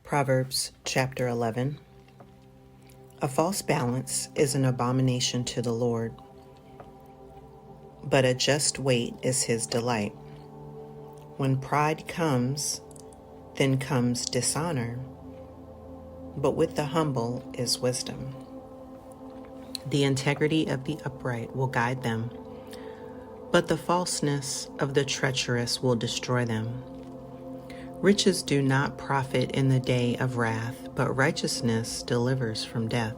Proverbs chapter 11. A false balance is an abomination to the Lord, but a just weight is his delight. When pride comes, then comes dishonor, but with the humble is wisdom. The integrity of the upright will guide them, but the falseness of the treacherous will destroy them. Riches do not profit in the day of wrath, but righteousness delivers from death.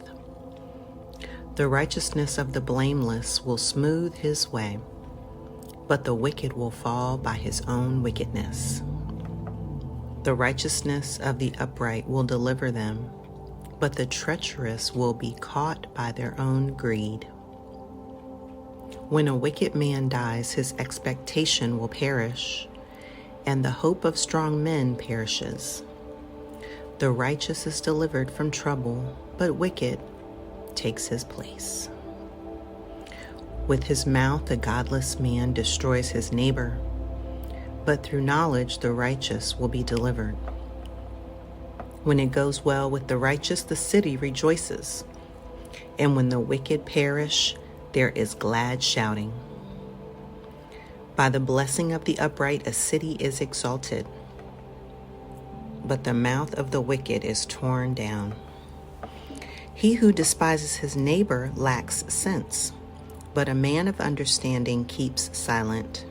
The righteousness of the blameless will smooth his way, but the wicked will fall by his own wickedness. The righteousness of the upright will deliver them, but the treacherous will be caught by their own greed. When a wicked man dies, his expectation will perish, and the hope of strong men perishes. The righteous is delivered from trouble, but wicked takes his place. With his mouth, the godless man destroys his neighbor, but through knowledge, the righteous will be delivered. When it goes well with the righteous, the city rejoices, and when the wicked perish, there is glad shouting. By the blessing of the upright, a city is exalted, but the mouth of the wicked is torn down. He who despises his neighbor lacks sense, but a man of understanding keeps silent.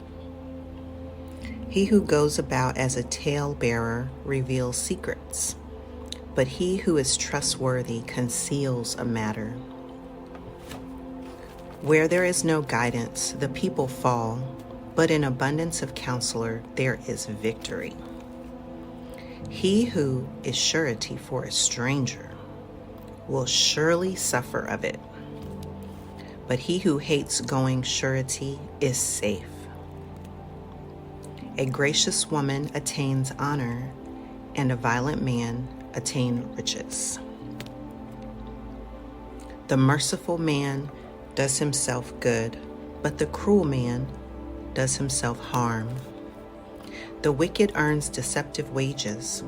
He who goes about as a talebearer reveals secrets, but he who is trustworthy conceals a matter. Where there is no guidance, the people fall, but in abundance of counselor there is victory. He who is surety for a stranger will surely suffer of it, but he who hates going surety is safe. A gracious woman attains honor, and a violent man attains riches. The merciful man does himself good, but the cruel man does himself harm. The wicked earns deceptive wages,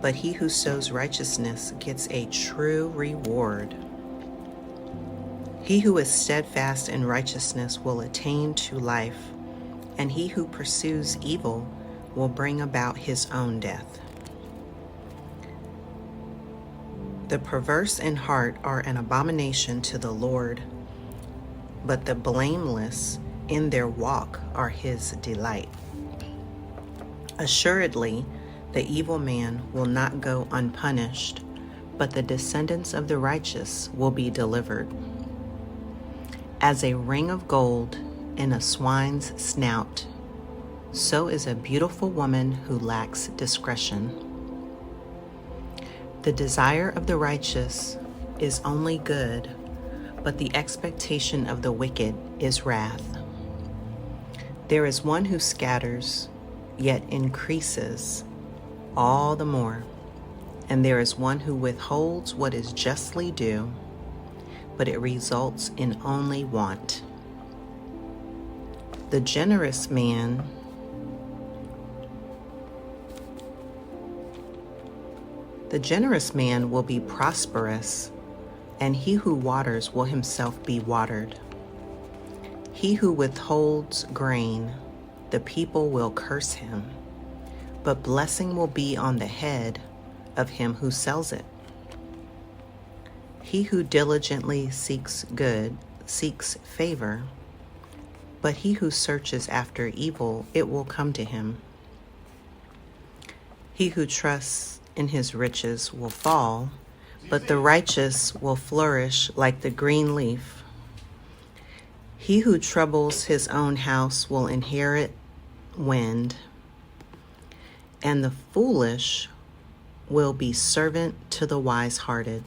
but he who sows righteousness gets a true reward. He who is steadfast in righteousness will attain to life, and he who pursues evil will bring about his own death. The perverse in heart are an abomination to the Lord, but the blameless in their walk are his delight. Assuredly, the evil man will not go unpunished, but the descendants of the righteous will be delivered. As a ring of gold in a swine's snout, so is a beautiful woman who lacks discretion. The desire of the righteous is only good, but the expectation of the wicked is wrath. There is one who scatters, yet increases all the more, and there is one who withholds what is justly due, but it results in only want. The generous man will be prosperous, and he who waters will himself be watered. He who withholds grain, the people will curse him, but blessing will be on the head of him who sells it. He who diligently seeks good seeks favor, but he who searches after evil, it will come to him. He who trusts in his riches will fall, but the righteous will flourish like the green leaf. He who troubles his own house will inherit wind, and the foolish will be servant to the wise-hearted.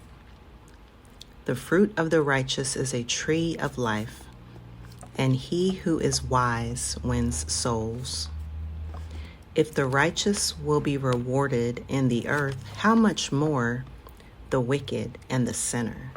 The fruit of the righteous is a tree of life, and he who is wise wins souls. If the righteous will be rewarded in the earth, how much more the wicked and the sinner?